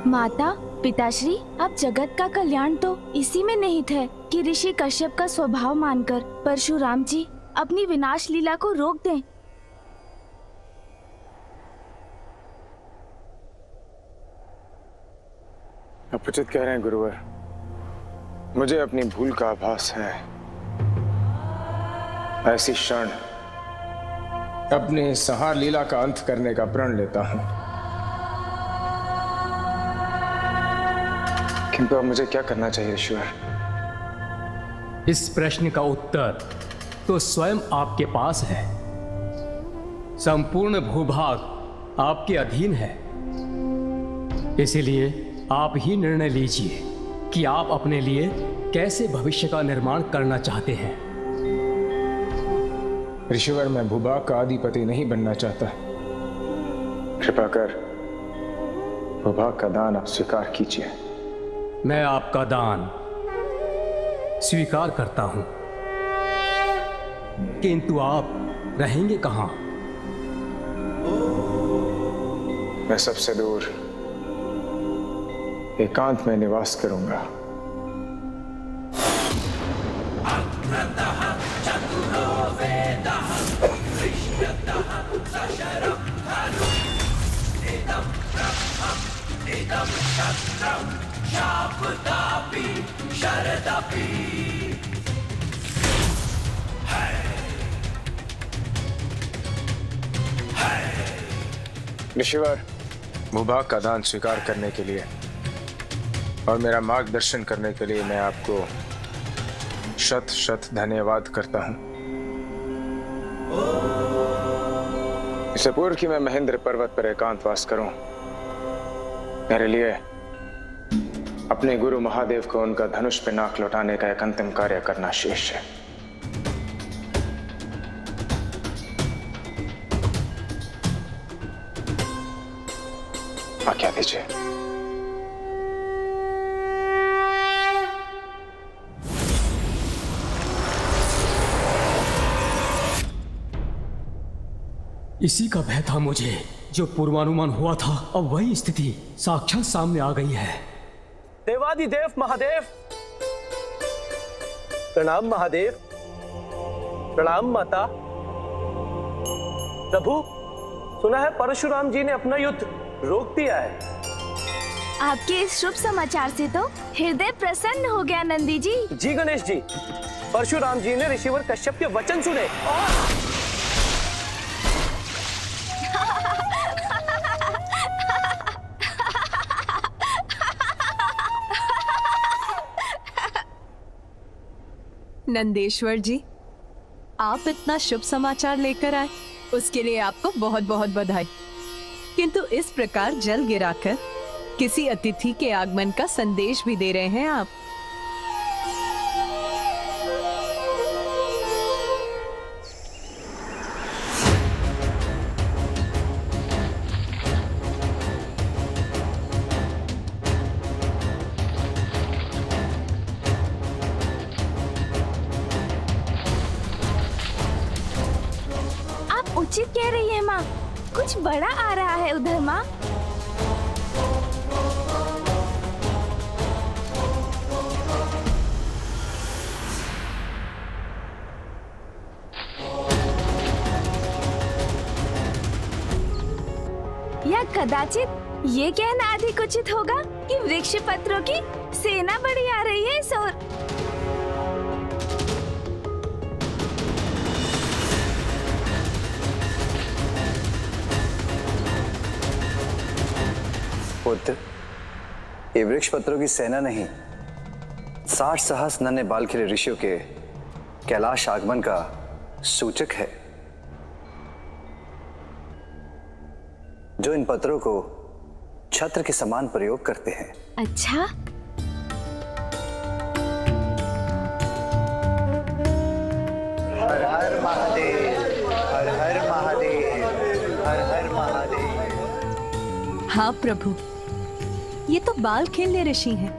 माता, पिताश्री, अब जगत का कल्याण तो इसी में निहित है कि ऋषि कश्यप का स्वभाव मानकर परशुराम जी अपनी विनाश लीला को रोक दें। आप उचित कह रहे हैं गुरुवर, मुझे अपनी भूल का आभास है। ऐसी क्षण अपनी संहार लीला का अंत करने का प्रण लेता हूं। किंतु अब मुझे क्या करना चाहिए ईश्वर? इस प्रश्न का उत्तर तो स्वयं आपके पास है। संपूर्ण भूभाग आपके अधीन है, इसीलिए आप ही निर्णय लीजिए कि आप अपने लिए कैसे भविष्य का निर्माण करना चाहते हैं। ऋषिवर, मैं भूभाग का अधिपति नहीं बनना चाहता। कृपा कर भूभाग का दान आप स्वीकार कीजिए। मैं आपका दान स्वीकार करता हूं, किंतु आप रहेंगे कहां? मैं सबसे दूर एकांत में निवास करूंगा। ऋषिवर, भूभाग का दान स्वीकार करने के लिए और मेरा मार्गदर्शन करने के लिए मैं आपको शत शत धन्यवाद करता हूं। इससे पूर्व कि मैं महेंद्र पर्वत पर एकांतवास करूं, मेरे लिए अपने गुरु महादेव को उनका धनुष पे नाक लौटाने का एक अंतिम कार्य करना शेष है। आज्ञा दीजिए। इसी का भय था मुझे, जो पूर्वानुमान हुआ था अब वही स्थिति साक्षात सामने आ गई है। देवादिदेव महादेव, प्रणाम महादेव, प्रणाम माता। प्रभु, सुना है परशुराम जी ने अपना युद्ध रोक दिया है। आपके इस शुभ समाचार से तो हृदय प्रसन्न हो गया नंदी जी। जी गणेश जी, परशुराम जी ने ऋषिवर कश्यप के वचन सुने। नंदेश्वर जी, आप इतना शुभ समाचार लेकर आए, उसके लिए आपको बहुत बहुत बधाई। किंतु इस प्रकार जल गिराकर किसी अतिथि के आगमन का संदेश भी दे रहे हैं आप। आप उचित कह रही है माँ, कुछ बड़ा आ रहा है उधर माँ। या कदाचित ये कहना अधिक उचित होगा कि वृक्ष पत्रों की सेना बड़ी आ रही है इस ओर। पुत्र, ये वृक्ष पत्रों की सेना नहीं, 60 सहस्र नन्हे बाल खिले ऋषियों के कैलाश आगमन का सूचक है, जो इन पत्रों को छत्र के समान प्रयोग करते हैं। अच्छा, हर हर महादेव, हर हर महादेव, हर हर महादेव। हाँ प्रभु, ये तो बाल खेलने ऋषि हैं।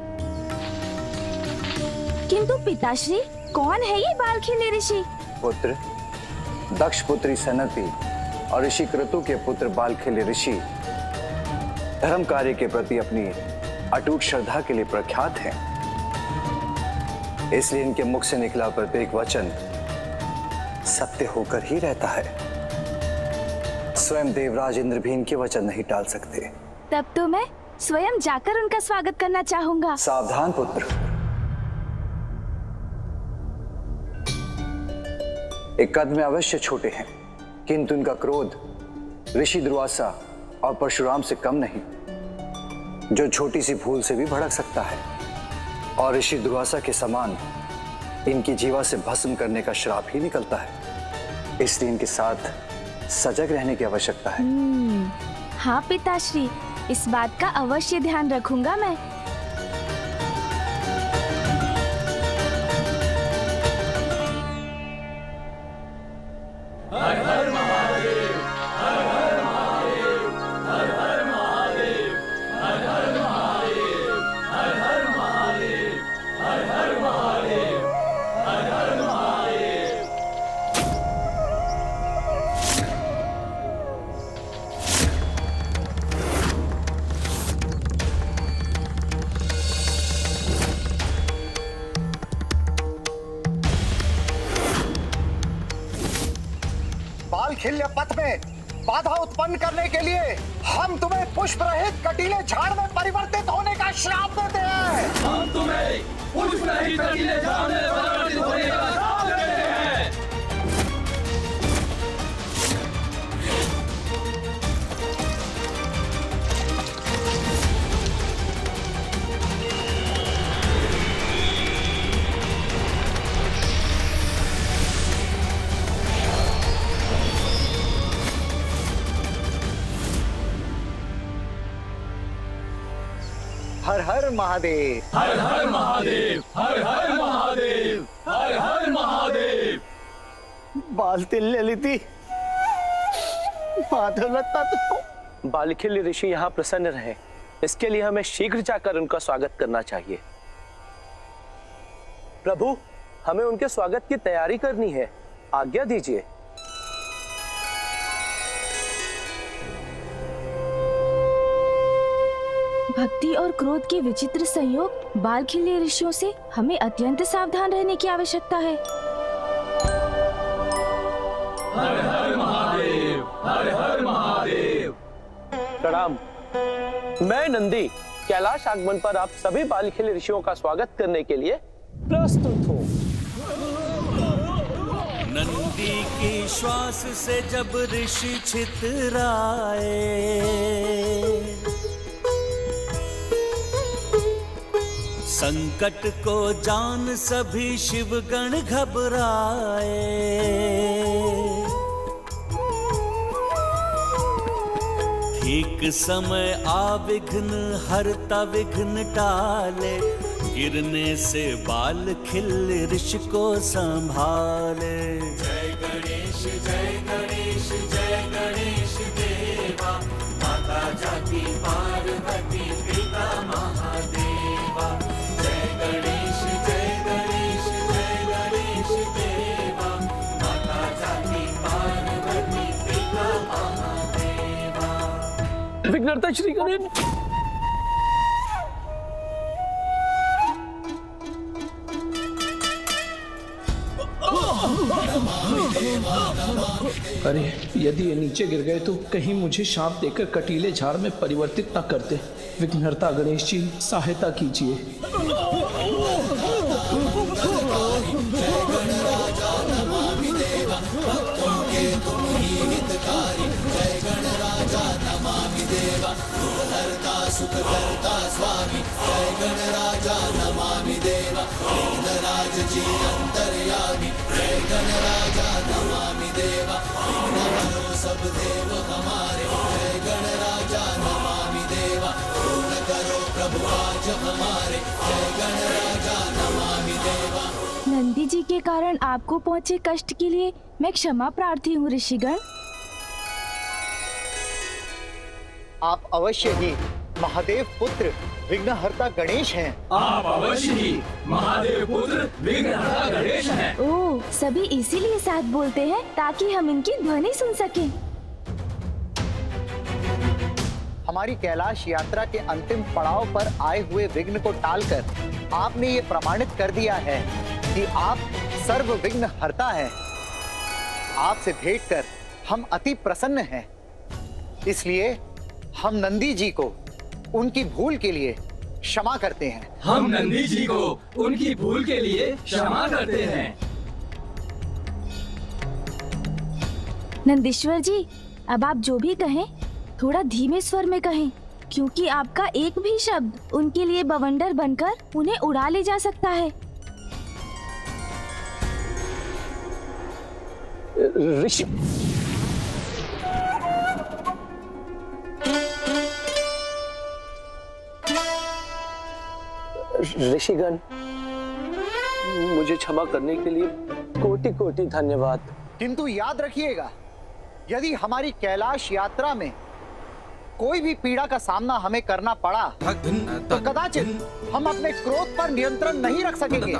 किंतु पिताश्री, कौन है ये बाल खिले ऋषि? पुत्र, दक्ष पुत्री सनति और ऋषि क्रतु के पुत्र बाल खिले ऋषि धर्म कार्य के प्रति अपनी अटूट श्रद्धा के लिए प्रख्यात हैं। इसलिए इनके मुख से निकला प्रत्येक वचन सत्य होकर ही रहता है। स्वयं देवराज इंद्र भी इनके वचन नहीं टाल सकते। तब तो मैं स्वयं जाकर उनका स्वागत करना चाहूंगा। सावधान पुत्र, एक कद में अवश्य छोटे हैं, किंतु इनका क्रोध ऋषि दुर्वासा और परशुराम से कम नहीं, जो छोटी सी भूल से भी भड़क सकता है। और ऋषि दुर्वासा के समान इनकी जीवा से भस्म करने का श्राप ही निकलता है। इसलिए इनके साथ सजग रहने की आवश्यकता है। हाँ पिताश्री, इस बात का अवश्य ध्यान रखूंगा मैं। हर हर महादेव, हर हर महादेव, हर हर महादेव, हर हर महादेव, हर हर महादेव, हर हर महादेव, हर हर महादेव। बालखिल्य पथ में बाधा उत्पन्न करने के लिए हम तुम्हें पुष्प रहित कटीले झाड़ में परिवर्तित होने का श्राप देते हैं। हम तुम्हें पुष्प रहित कटीले झाड़ में परिवर्तित होने का श्राप देते हैं। हर हर महादेव, हर हर महादेव, हर हर महादेव, हर हर महादेव। बालतिल ललिती, माधवलता तो बालखिल्य ऋषि यहाँ प्रसन्न रहे, इसके लिए हमें शीघ्र जाकर उनका स्वागत करना चाहिए। प्रभु, हमें उनके स्वागत की तैयारी करनी है, आज्ञा दीजिए। भक्ति और क्रोध के विचित्र संयोग बालखिल्य ऋषियों से हमें अत्यंत सावधान रहने की आवश्यकता है। हर हर महादेव, हर हर महादेव। प्रणाम। मैं नंदी कैलाश आगमन पर आप सभी बालखिल्य ऋषियों का स्वागत करने के लिए प्रस्तुत हूँ। नंदी की श्वास से जब ऋषि छितराए, संकट को जान सभी शिवगण घबराए। ठीक समय आविघ्न हरता विघ्न टाले, गिरने से बाल खिल्य ऋषि को संभाले। जय गणेश जय गणेश जय गणेश देवा, माता जाति पार्वती पिता महादेवा। जय गणेश जय गणेश जय गणेश देवा, माता जाति पार्वती पिता महादेवा। विघ्नहर्ता श्री गणेश। अरे यदि ये नीचे गिर गए तो कहीं मुझे शाप देकर कटीले झाड़ में परिवर्तित न कर दे। विघ्नहर्ता गणेश जी सहायता कीजिए। नंदी जी के कारण आपको पहुँचे कष्ट के लिए मैं क्षमा प्रार्थी हूँ ऋषिगण। आप अवश्य ही महादेव पुत्र विघ्नहर्ता गणेश हैं। आप अवश्य ही महादेव पुत्र विघ्नहर्ता गणेश हैं। ओह, सभी इसीलिए साथ बोलते हैं ताकि हम इनकी ध्वनि सुन सकें। हमारी कैलाश यात्रा के अंतिम पड़ाव पर आए हुए विघ्न को टालकर आपने ये प्रमाणित कर दिया है कि आप सर्व विघ्न हरता हैं। आपसे भेंट कर हम अति प्रसन्न हैं। इसलिए हम नंदी जी को उनकी भूल के लिए क्षमा करते हैं। हम नंदी जी को उनकी भूल के लिए क्षमा करते हैं। नंदीश्वर जी, अब आप जो भी कहें थोड़ा धीमे स्वर में कहें, क्योंकि आपका एक भी शब्द उनके लिए बवंडर बनकर उन्हें उड़ा ले जा सकता है। ऋषि ऋषिगण, मुझे क्षमा करने के लिए कोटि कोटि धन्यवाद। किंतु याद रखिएगा, यदि हमारी कैलाश यात्रा में कोई भी पीड़ा का सामना हमें करना पड़ा तो कदाचित हम अपने क्रोध पर नियंत्रण नहीं रख सकेंगे।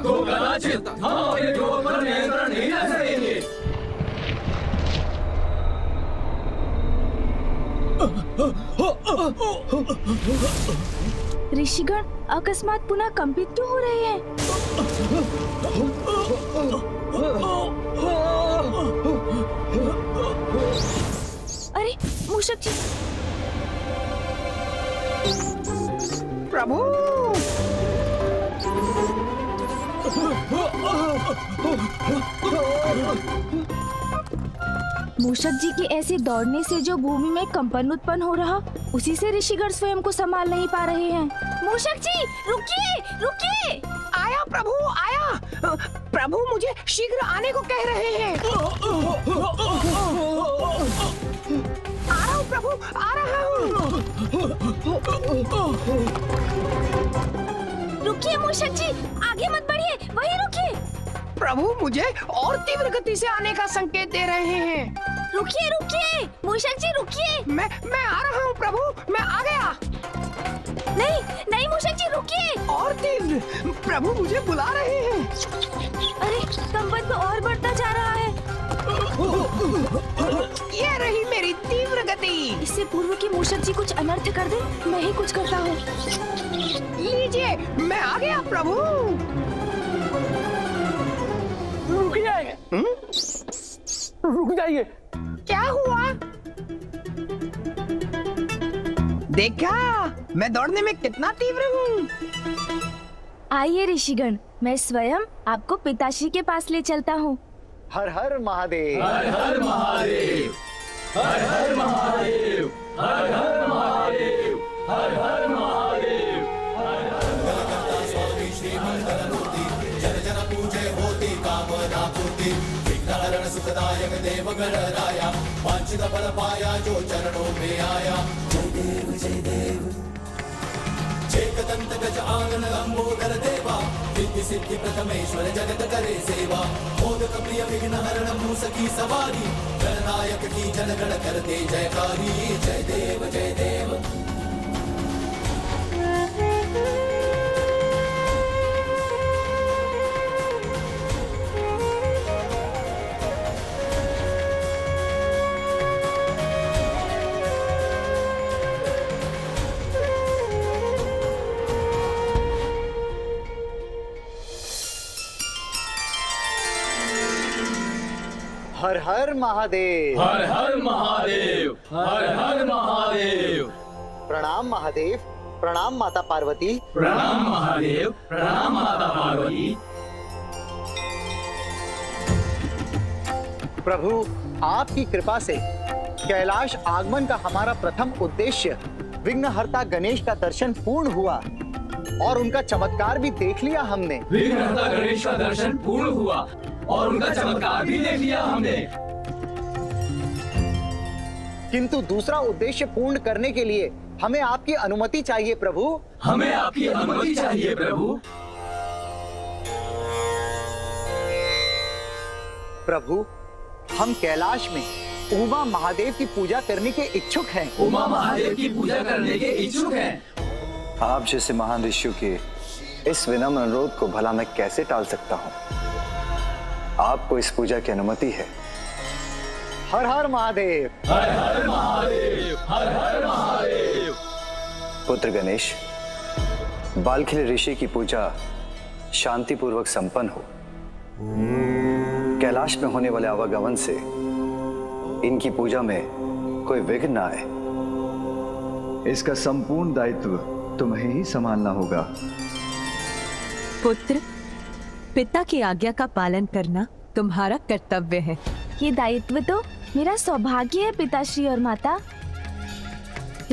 ऋषिगण अकस्मात पुनः कंपित क्यों हो रहे हैं? अरे मूषक जी! प्रभु! मूषक जी के ऐसे दौड़ने से जो भूमि में कंपन उत्पन्न हो रहा, उसी से ऋषिगण स्वयं को संभाल नहीं पा रहे हैं। मूषक जी, रुकिए, रुकिए! आया प्रभु, आया। प्रभु मुझे शीघ्र आने को कह रहे हैं। आ रहा हूँ प्रभु, आ रहा हूँ। रुकिए मूषक जी, आगे मत बढ़िए, वहीं रुकिए। प्रभु मुझे और तीव्र गति से आने का संकेत दे रहे हैं। रुकिए, रुकिए, मूषक जी रुकिए। मैं आ रहा हूँ प्रभु, मैं आ गया। नहीं, नहीं मूषक जी रुकिए। और तीव्र, प्रभु मुझे बुला रहे हैं। अरे कंपन तो और बढ़ता जा रहा है। ये रही मेरी तीव्र गति। इससे पूर्व कि मूषक जी कुछ अनर्थ कर दे, मैं ही कुछ करता हूँ। लीजिए, मैं आ गया प्रभु। रुक जाइए, रुक जाइए। क्या हुआ? देखा, मैं दौड़ने में कितना तीव्र हूँ। आइए ऋषिगण, मैं स्वयं आपको पिताश्री के पास ले चलता हूँ। हर हर महादेव। हर हर महादेव। हर हर महादेव। हर हर महादेव। हर हर महादेव। स्वामी श्री मंगलमूर्ति, जन जन पूजे होती कामना पूर्ति, विघ्नहरण सुखदायक देव गणराया, वांछित फल पाया जो चरणों में आया। जय देव, जय देव। एकदंत गज आनन लंबोदर देवा, सिद्धि सिद्धि प्रथमेश्वर जगत करे सेवा, मोदक प्रिय विघ्न हरण मूसकी सवारी, गणनायक की जन गण करते जयकारी। जय देव, जय देव। हर हर महादेव। हर हर महादेव। हर हर महादेव। प्रणाम महादेव, प्रणाम माता पार्वती। प्रणाम महादेव, प्रणाम माता पार्वती। प्रभु, आपकी कृपा से कैलाश आगमन का हमारा प्रथम उद्देश्य विघ्नहर्ता गणेश का दर्शन पूर्ण हुआ और उनका चमत्कार भी देख लिया हमने। विघ्नहर्ता गणेश का दर्शन पूर्ण हुआ और उनका चमत्कार भी देख लिया हमने। किंतु दूसरा उद्देश्य पूर्ण करने के लिए हमें आपकी अनुमति चाहिए प्रभु। हमें आपकी अनुमति चाहिए प्रभु। प्रभु, हम कैलाश में उमा महादेव की पूजा करने के इच्छुक हैं। उमा महादेव की पूजा करने के इच्छुक हैं। आप जैसे महान ऋषियों के इस विनम्र अनुरोध को भला मैं कैसे टाल सकता हूँ। आपको इस पूजा की अनुमति है। हर हर महादेव। हर हर महादेव। हर हर महादेव। पुत्र गणेश, बालखिल ऋषि की पूजा शांतिपूर्वक संपन्न हो। कैलाश में होने वाले आवागमन से इनकी पूजा में कोई विघ्न न आए। इसका संपूर्ण दायित्व तुम्हें ही संभालना होगा। पुत्र, पिता की आज्ञा का पालन करना तुम्हारा कर्तव्य है। ये दायित्व तो मेरा सौभाग्य है पिताश्री और माता।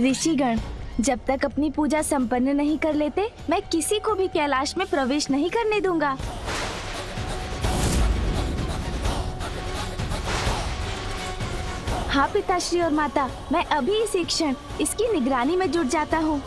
ऋषिगण जब तक अपनी पूजा संपन्न नहीं कर लेते, मैं किसी को भी कैलाश में प्रवेश नहीं करने दूंगा। हाँ पिताश्री और माता, मैं अभी इसी क्षण इसकी निगरानी में जुट जाता हूँ।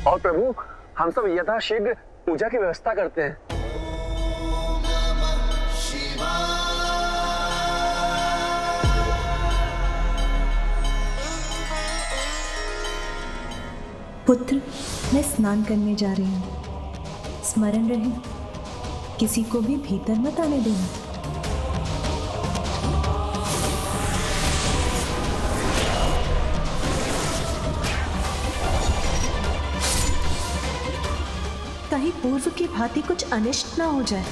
और प्रभु, हम सब यथाशीघ्र पूजा की व्यवस्था करते हैं। पुत्र, मैं स्नान करने जा रही हूँ। स्मरण रहे, किसी को भी भीतर मत आने देना। कहीं पूर्व की भांति कुछ अनिष्ट ना हो जाए।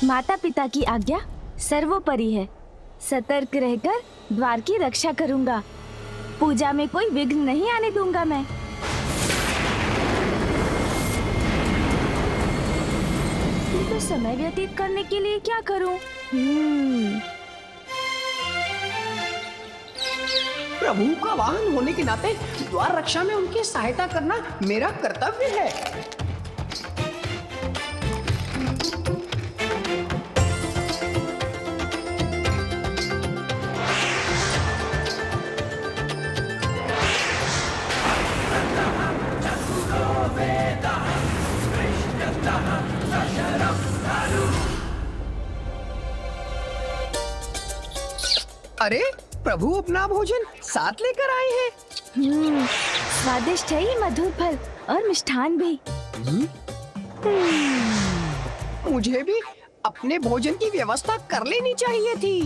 माता पिता की आज्ञा सर्वोपरि है। सतर्क रहकर द्वार की रक्षा करूंगा। पूजा में कोई विघ्न नहीं आने दूंगा मैं। तो समय व्यतीत करने के लिए क्या करूं? प्रभु का वाहन होने के नाते द्वार रक्षा में उनकी सहायता करना मेरा कर्तव्य है। अरे प्रभु अपना भोजन साथ लेकर आए हैं। स्वादिष्ट है ये मधुर फल और मिष्ठान भी। मुझे भी अपने भोजन की व्यवस्था कर लेनी चाहिए थी।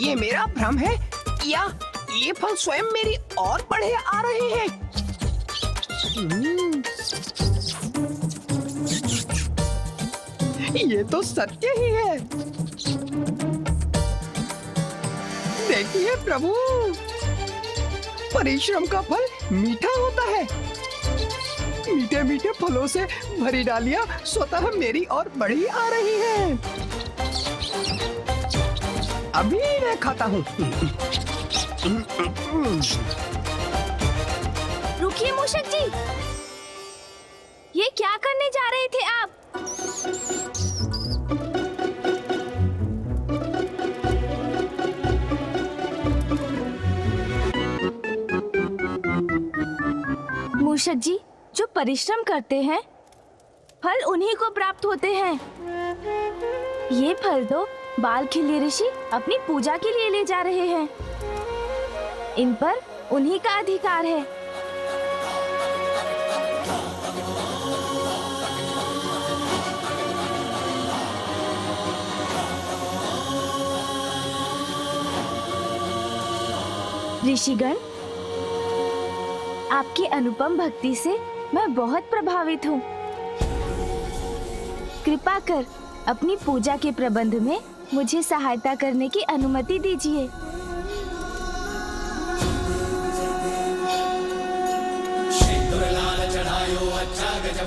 ये मेरा भ्रम है या ये फल स्वयं मेरी और बढ़े आ रहे हैं? ये तो सत्य ही है। देखिए प्रभु, परिश्रम का फल मीठा होता है। मीठे मीठे फलों से भरी डालियां स्वतः मेरी ओर बढ़ी आ रही हैं। अभी मैं खाता हूँ। रुकिए मूषक जी, ये क्या करने जा रहे थे आप? मूषक जी, जो परिश्रम करते हैं फल उन्हीं को प्राप्त होते हैं। ये फल तो बालखिल्य ऋषि अपनी पूजा के लिए ले जा रहे हैं। इन पर उन्हीं का अधिकार है। ऋषिगण, आपकी अनुपम भक्ति से मैं बहुत प्रभावित हूँ। कृपा कर अपनी पूजा के प्रबंध में मुझे सहायता करने की अनुमति दीजिए।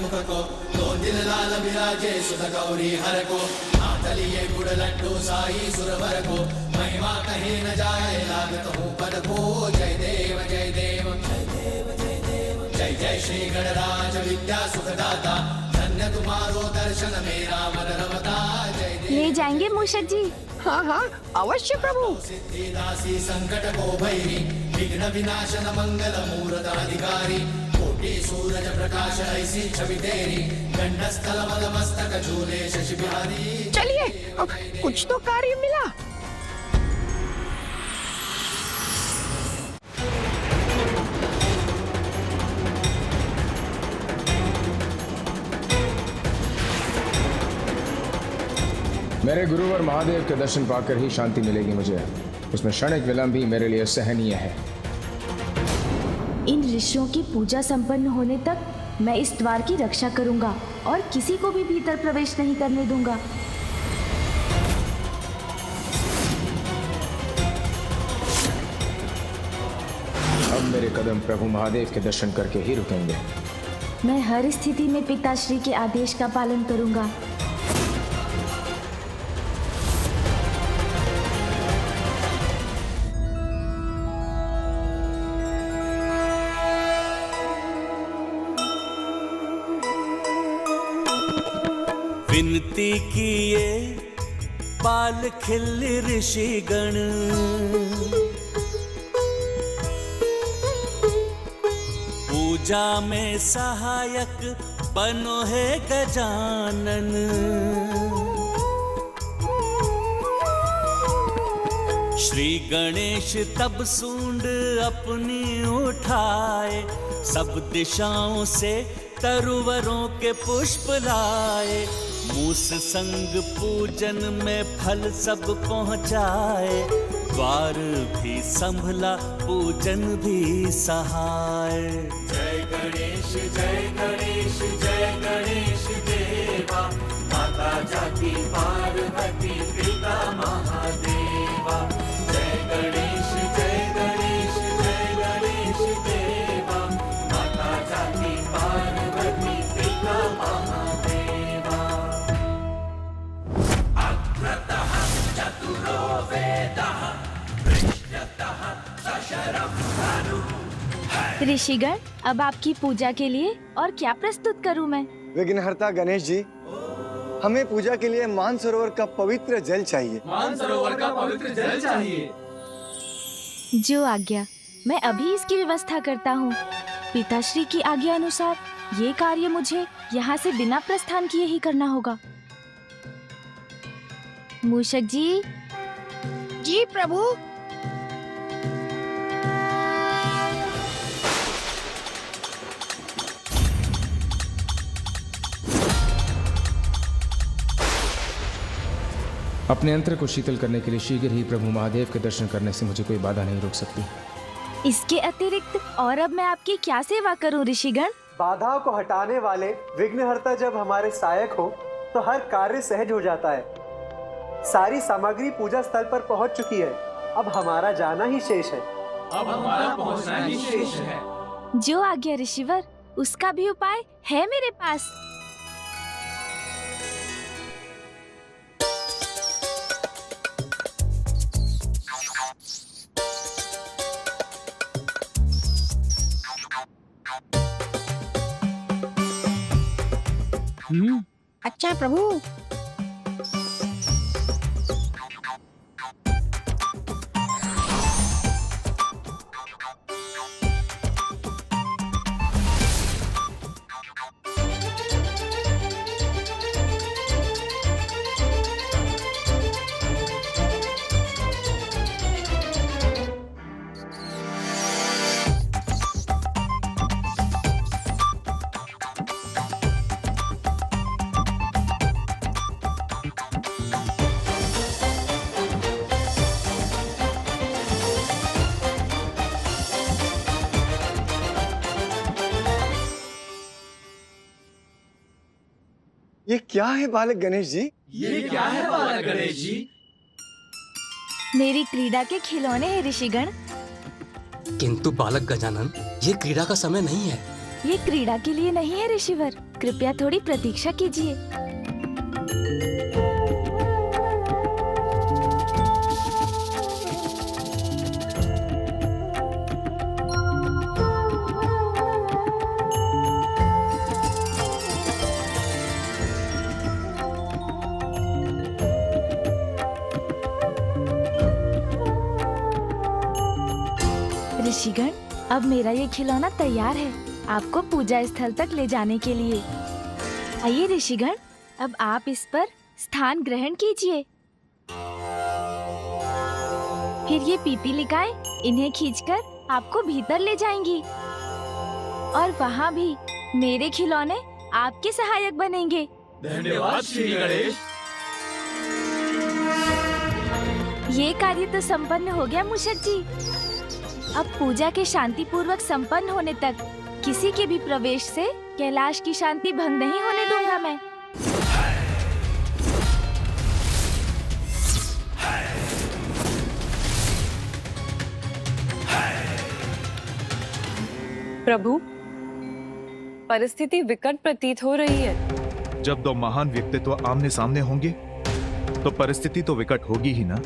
मुख को, दो दिल लाल विराजे सुध गौरी हर को, हाथ लिए गुड़ लड्डू साई सुरवर को, महिमा कहीं न जाए लागत हो पद को, जय देव जय देव जय देव जय देव, जय जय श्री गणराज विद्या सुखदाता, धन्य तुम्हारो दर्शन मेरा मन रमता, जय देव। ले जाएंगे मूषक जी? हाँ हाँ अवश्य प्रभु। सिद्धिदासी संकट को भैरी, विघ्न विनाशन मंगल मूर्त अधिकारी, कोटि सूरज प्रकाश ऐसी छवि तेरी, गंडस्थल मद मस्तक झूले शशि बिहारी। चलिए कुछ तो कार्य मिला। मेरे गुरुवर महादेव के दर्शन पाकर ही शांति मिलेगी मुझे, उसमें क्षणिक विलंब भी मेरे लिए सहनीय है। इन ऋषियों की पूजा संपन्न होने तक मैं इस द्वार की रक्षा करूंगा और किसी को भी भीतर प्रवेश नहीं करने दूंगा। अब मेरे कदम प्रभु महादेव के दर्शन करके ही रुकेंगे। मैं हर स्थिति में पिताश्री के आदेश का पालन करूंगा। विनती किए बाल खिल ऋषिगण, पूजा में सहायक बनो है गजानन। श्री गणेश तब सूंड अपनी उठाए, सब दिशाओं से तरुवरों के पुष्प लाए, मूस संग पूजन में फल सब पहुँचाए, द्वार भी संभला पूजन भी सहाय। जय गणेश जय गणेश जय गणेश देवा, माता जाति पार्वती पिता महादेवा। जय गणेश जय गणेश जय गणेश देवा, माता जाति पार्वती पिता महादेवा। अग्रतः चतुरो वेदः, पृष्ठतः सशरं धनुः। ऋषिगण, अब आपकी पूजा के लिए और क्या प्रस्तुत करूं मैं? विघ्नहर्ता गणेश जी, हमें पूजा के लिए मानसरोवर का पवित्र जल चाहिए। मानसरोवर का पवित्र जल चाहिए। जो आज्ञा, मैं अभी इसकी व्यवस्था करता हूँ। पिताश्री की आज्ञा अनुसार ये कार्य मुझे यहाँ से बिना प्रस्थान किए ही करना होगा। मूषक जी। जी प्रभु। अपने अंतर को शीतल करने के लिए शीघ्र ही प्रभु महादेव के दर्शन करने से मुझे कोई बाधा नहीं रोक सकती। इसके अतिरिक्त और अब मैं आपकी क्या सेवा करूं ऋषिगण? बाधाओं को हटाने वाले विघ्नहर्ता जब हमारे सहायक हो तो हर कार्य सहज हो जाता है। सारी सामग्री पूजा स्थल पर पहुंच चुकी है, अब हमारा जाना ही शेष है। अब हमारा पहुंचना ही शेष है। जो आज्ञा ऋषिवर, उसका भी उपाय है मेरे पास। अच्छा प्रभु। ये क्या है बालक गणेश जी? ये क्या है बालक गणेश जी? मेरी क्रीड़ा के खिलौने हैं ऋषिगण। किंतु बालक गजानन, ये क्रीड़ा का समय नहीं है। ये क्रीड़ा के लिए नहीं है ऋषिवर, कृपया थोड़ी प्रतीक्षा कीजिए। ऋषिगण, अब मेरा ये खिलौना तैयार है आपको पूजा स्थल तक ले जाने के लिए। आइए ऋषिगण, अब आप इस पर स्थान ग्रहण कीजिए। फिर ये पीपीलिकाएं इन्हें खींचकर आपको भीतर ले जाएंगी और वहाँ भी मेरे खिलौने आपके सहायक बनेंगे। धन्यवाद श्री गणेश। ये कार्य तो संपन्न हो गया मूषक जी। अब पूजा के शांतिपूर्वक संपन्न होने तक किसी के भी प्रवेश से कैलाश की शांति भंग नहीं होने दूंगा मैं। प्रभु, परिस्थिति विकट प्रतीत हो रही है। जब दो महान व्यक्तित्व आमने सामने होंगे तो परिस्थिति तो विकट होगी ही ना।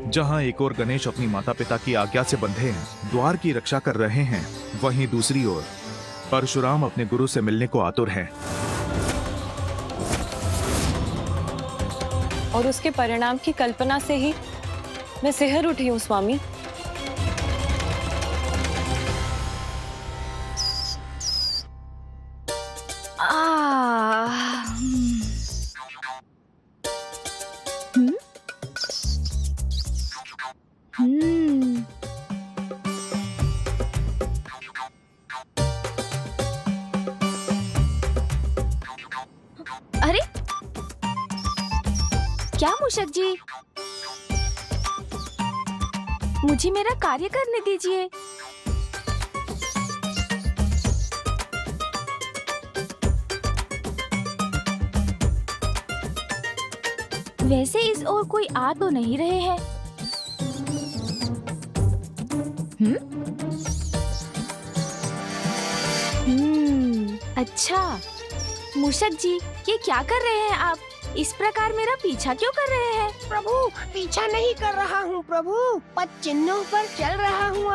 जहां एक ओर गणेश अपनी माता पिता की आज्ञा से बंधे हैं, द्वार की रक्षा कर रहे हैं, वहीं दूसरी ओर परशुराम अपने गुरु से मिलने को आतुर हैं। और उसके परिणाम की कल्पना से ही मैं सिहर उठी हूँ स्वामी। अरे क्या मूषक जी, मुझे मेरा कार्य करने दीजिए। वैसे इस ओर कोई आ तो नहीं रहे हैं। अच्छा मूषक जी, ये क्या कर रहे हैं आप? इस प्रकार मेरा पीछा क्यों कर रहे हैं? प्रभु, पीछा नहीं कर रहा हूँ प्रभु, पद चिन्हों पर चल रहा हूँ।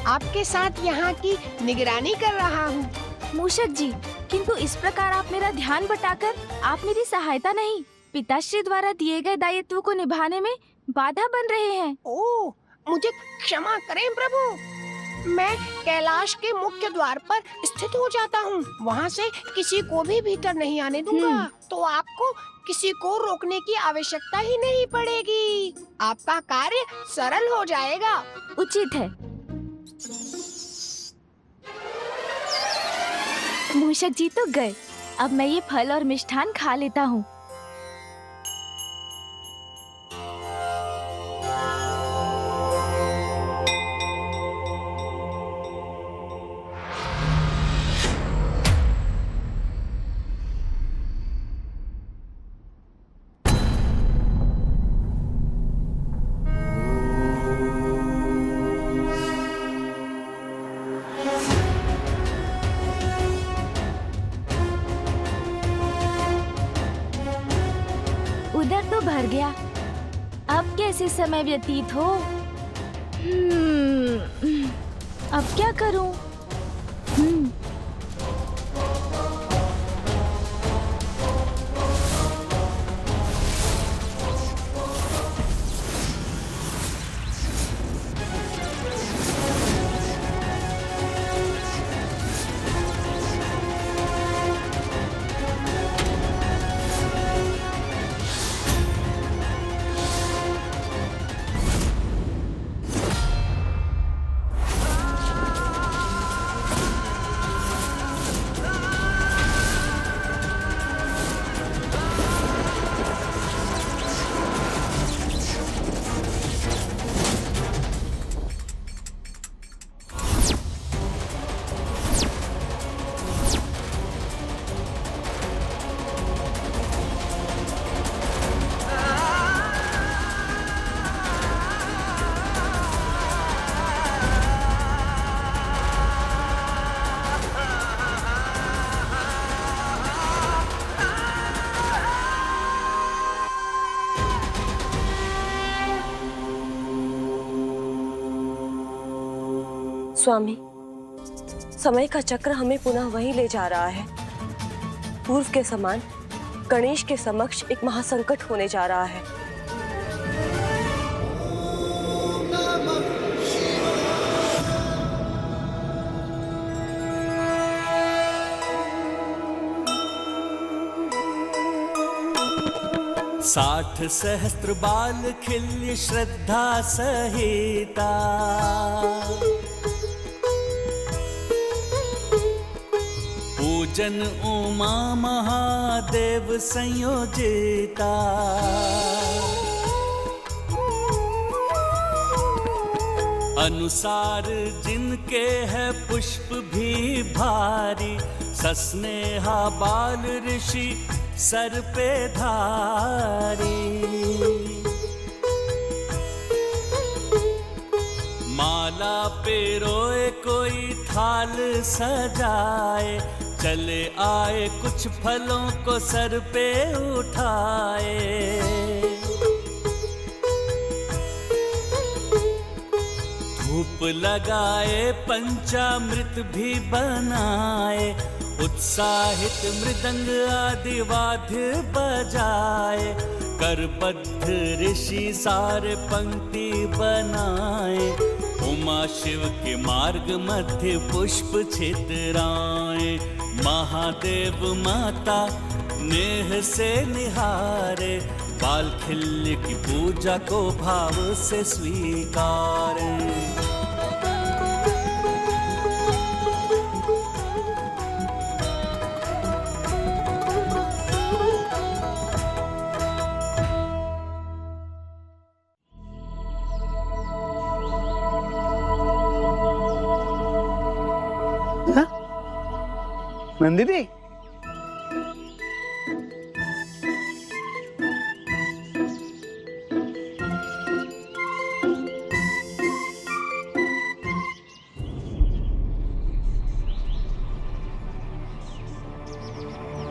आपके साथ यहाँ की निगरानी कर रहा हूँ। मूषक जी, किंतु इस प्रकार आप मेरा ध्यान बटाकर आप मेरी सहायता नहीं, पिताश्री द्वारा दिए गए दायित्व को निभाने में बाधा बन रहे हैं। ओह, मुझे क्षमा करें प्रभु। मैं कैलाश के मुख्य द्वार पर स्थित हो जाता हूँ। वहाँ से किसी को भी भीतर नहीं आने दूंगा, तो आपको किसी को रोकने की आवश्यकता ही नहीं पड़ेगी। आपका कार्य सरल हो जाएगा। उचित है। मूषक जी तो गए, अब मैं ये फल और मिष्ठान खा लेता हूँ। उधर तो भर गया, अब कैसे समय व्यतीत हो? अब क्या करूं? स्वामी, समय का चक्र हमें पुनः वहीं ले जा रहा है। पूर्व के समान गणेश के समक्ष एक महासंकट होने जा रहा है। साठ सहस्त्र बाल खिल्य श्रद्धा सहिता, पूजन उमा महादेव संयोजिता। अनुसार जिनके है पुष्प भी भारी, सस्नेहा बाल ऋषि सर पे धारी। माला पे रोए कोई थाल सजाए, चले आए कुछ फलों को सर पे उठाए। धूप लगाए पंचामृत भी बनाए, उत्साहित मृदंग आदि वाद्य बजाए। करबद्ध ऋषि सारे पंक्ति बनाए, उमा शिव के मार्ग मध्य पुष्प छितराए। महादेव माता नेह से निहारे, बाल खिल्य की पूजा को भाव से स्वीकारे। नंदिनी,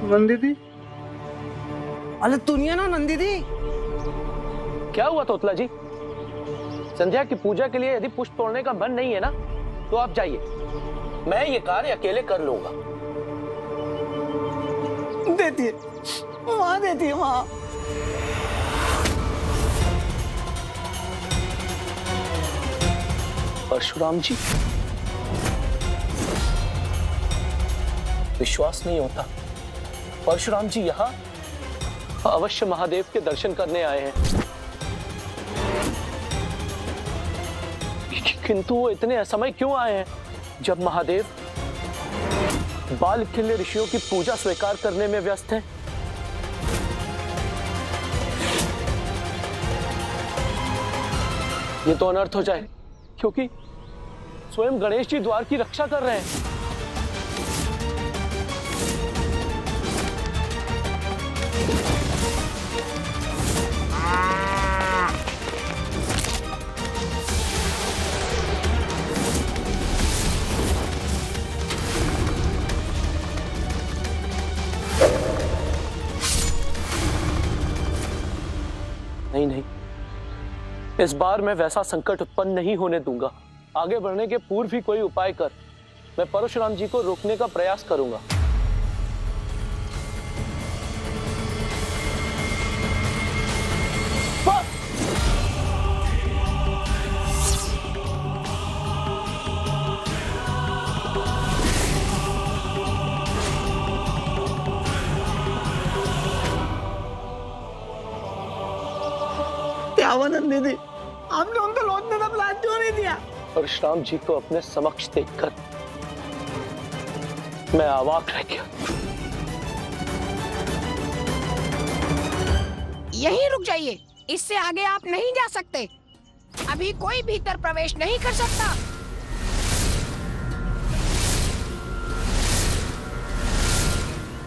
नंदिनी, अरे दुनिया ना नंदिनी। क्या हुआ तोतला जी? संध्या की पूजा के लिए यदि पुष्प तोड़ने का मन नहीं है ना, तो आप जाइए, मैं ये कार्य अकेले कर लूंगा। देती है वहां, देती है वहां। परशुराम जी, विश्वास नहीं होता। परशुराम जी यहाँ अवश्य महादेव के दर्शन करने आए हैं, किंतु वो इतने असमय क्यों आए हैं जब महादेव बाल खिल्य ऋषियों की पूजा स्वीकार करने में व्यस्त हैं? ये तो अनर्थ हो जाए, क्योंकि स्वयं गणेश जी द्वार की रक्षा कर रहे हैं। नहीं नहीं, इस बार मैं वैसा संकट उत्पन्न नहीं होने दूंगा। आगे बढ़ने के पूर्व ही कोई उपाय कर मैं परशुराम जी को रोकने का प्रयास करूंगा। दीदी, आपने उनको लौटने का प्लान क्यों नहीं दिया? परशुराम जी को अपने समक्ष देखकर मैं अवाक रह गया। यहीं रुक जाइए, इससे आगे आप नहीं जा सकते। अभी कोई भीतर प्रवेश नहीं कर सकता।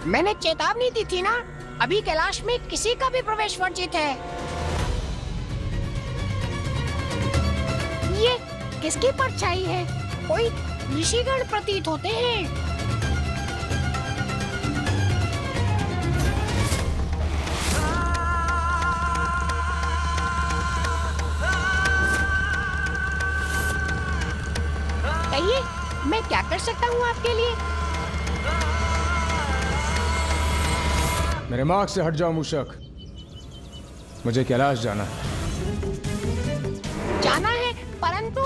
मैंने चेतावनी दी थी ना, अभी कैलाश में किसी का भी प्रवेश वर्जित है। ये किसकी परछाई है? कोई ऋषिगण प्रतीत होते हैं। कहिए, मैं क्या कर सकता हूँ आपके लिए? मेरे मार्ग से हट जाओ मूषक। मुझे कैलाश जाना है। जाना है, परंतु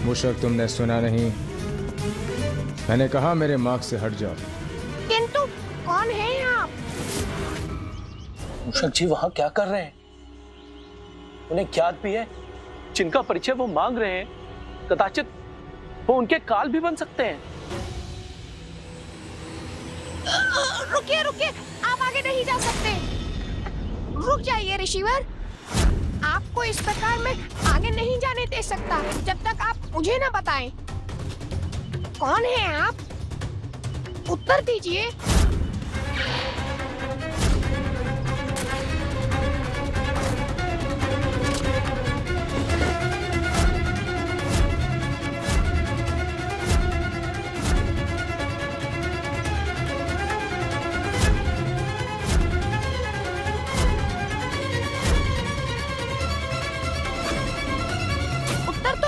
मूषक, तुमने सुना नहीं? मैंने कहा मेरे मार्ग से हट जाओ। किंतु कौन है आप? मूषक जी वहां क्या कर रहे हैं? उन्हें ज्ञात भी है जिनका परिचय वो मांग रहे हैं, कदाचित वो उनके काल भी बन सकते हैं। रुकिए रुकिए, आप आगे नहीं जा सकते। रुक जाइए ऋषिवर, आपको इस प्रकार मैं आगे नहीं जाने दे सकता जब तक आप मुझे न बताएं। कौन है आप? उत्तर दीजिए।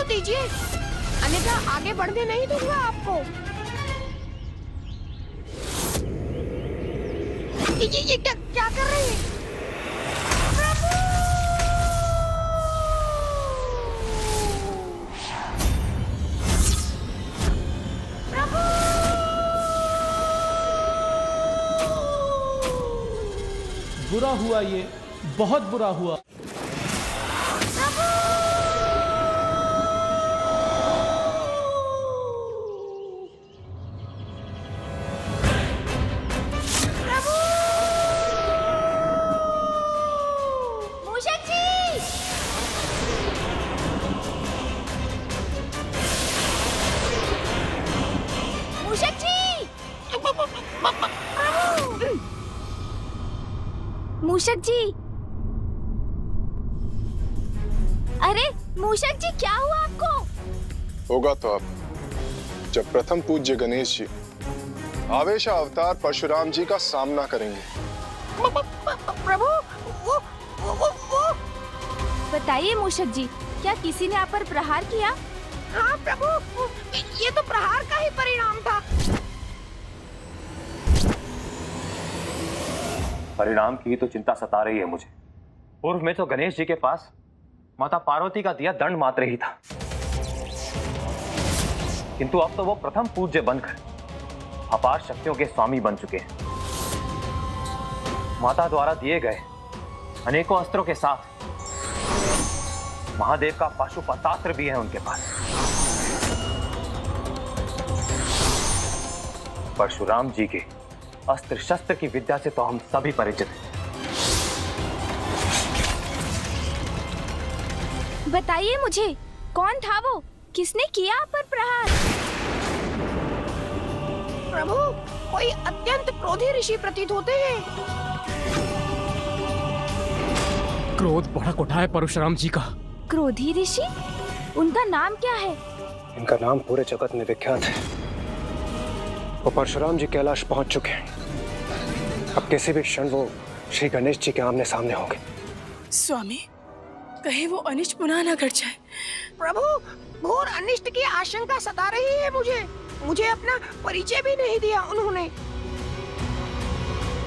दीजिए, अन्यथा आगे बढ़ने नहीं दूंगा आपको। ये क्या कर रहे हैं? प्रभु! प्रभु! बुरा हुआ, ये बहुत बुरा हुआ। मूषक जी, अरे मूषक जी, क्या हुआ आपको? होगा तो अब जब प्रथम पूज्य गणेश जी आवेश अवतार परशुराम जी का सामना करेंगे। प्रभु, वो बताइए मूषक जी, क्या किसी ने आप पर प्रहार किया? हाँ प्रभु, ये तो प्रहार का ही परिणाम था। परिणाम की तो चिंता सता रही है मुझे। पूर्व में तो गणेश जी के पास माता पार्वती का दिया दंड मात्र ही था, किंतु अब तो वो प्रथम पूज्य बनकर अपार शक्तियों के स्वामी बन चुके हैं। माता द्वारा दिए गए अनेकों अस्त्रों के साथ महादेव का पाशुपतास्त्र भी है उनके पास। परशुराम जी के अस्त्र शस्त्र की विद्या से तो हम सभी परिचित हैं। बताइए मुझे, कौन था वो? किसने किया आप पर प्रहार? प्रभु, कोई अत्यंत क्रोधी ऋषि प्रतीत होते हैं। क्रोध भड़क उठा है परशुराम जी का। क्रोधी ऋषि? उनका नाम क्या है? इनका नाम पूरे जगत में विख्यात है। वो परशुराम जी कैलाश पहुंच चुके हैं। अब किसी भी क्षण वो श्री गणेश जी के आमने सामने होंगे। स्वामी, कहे वो अनिष्ट पुनः न कर जाए। प्रभु, घोर अनिष्ट की आशंका सता रही है मुझे अपना परिचय भी नहीं दिया उन्होंने।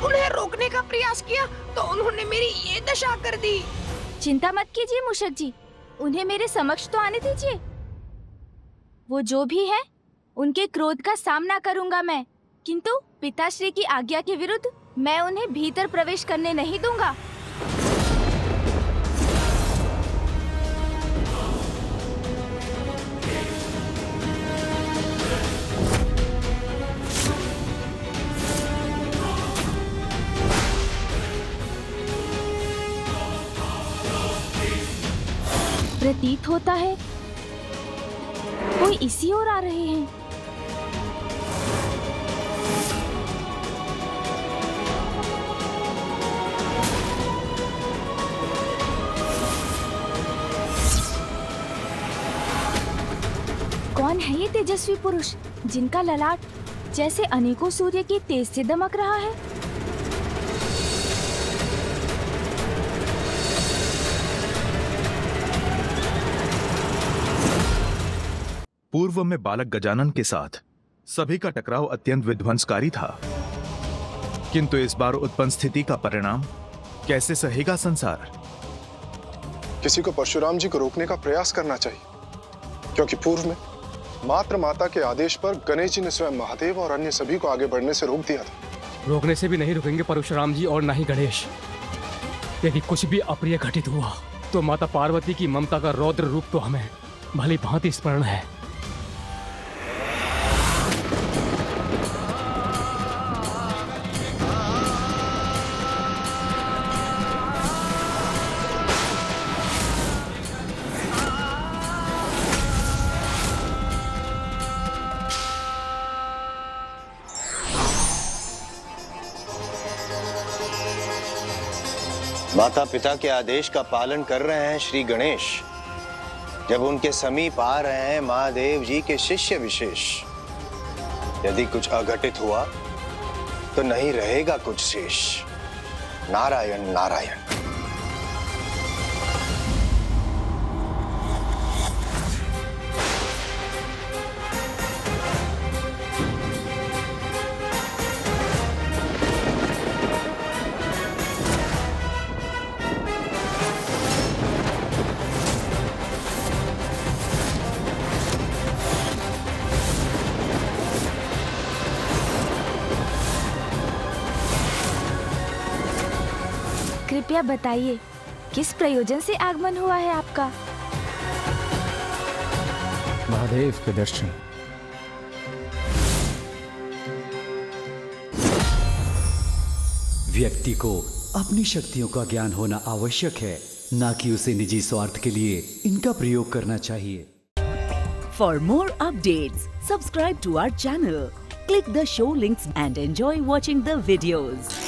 उन्हें रोकने का प्रयास किया तो उन्होंने मेरी ये दशा कर दी। चिंता मत कीजिए मूषक जी, उन्हें मेरे समक्ष तो आने दीजिए। वो जो भी है, उनके क्रोध का सामना करूंगा मैं, किंतु पिताश्री की आज्ञा के विरुद्ध मैं उन्हें भीतर प्रवेश करने नहीं दूंगा। प्रतीत होता है कोई इसी ओर आ रहे हैं। कौन है ये तेजस्वी पुरुष जिनका ललाट जैसे अनेकों सूर्य की तेज से दमक रहा है? पूर्व में बालक गजानन के साथ सभी का टकराव अत्यंत विध्वंसकारी था, किंतु इस बार उत्पन्न स्थिति का परिणाम कैसे सहेगा संसार? किसी को परशुराम जी को रोकने का प्रयास करना चाहिए, क्योंकि पूर्व में मात्र माता के आदेश पर गणेश जी ने स्वयं महादेव और अन्य सभी को आगे बढ़ने से रोक दिया था। रोकने से भी नहीं रुकेंगे परशुराम जी और ना ही गणेश। यदि कुछ भी अप्रिय घटित हुआ तो माता पार्वती की ममता का रौद्र रूप तो हमें भली भांति स्मरण है। माता पिता के आदेश का पालन कर रहे हैं श्री गणेश। जब उनके समीप आ रहे हैं महादेव जी के शिष्य विशेष, यदि कुछ अघटित हुआ तो नहीं रहेगा कुछ शेष। नारायण नारायण। कृपया बताइए, किस प्रयोजन से आगमन हुआ है आपका? महादेव के दर्शन। व्यक्ति को अपनी शक्तियों का ज्ञान होना आवश्यक है, ना कि उसे निजी स्वार्थ के लिए इनका प्रयोग करना चाहिए। For more updates, subscribe to our channel, click the show links and enjoy watching the videos.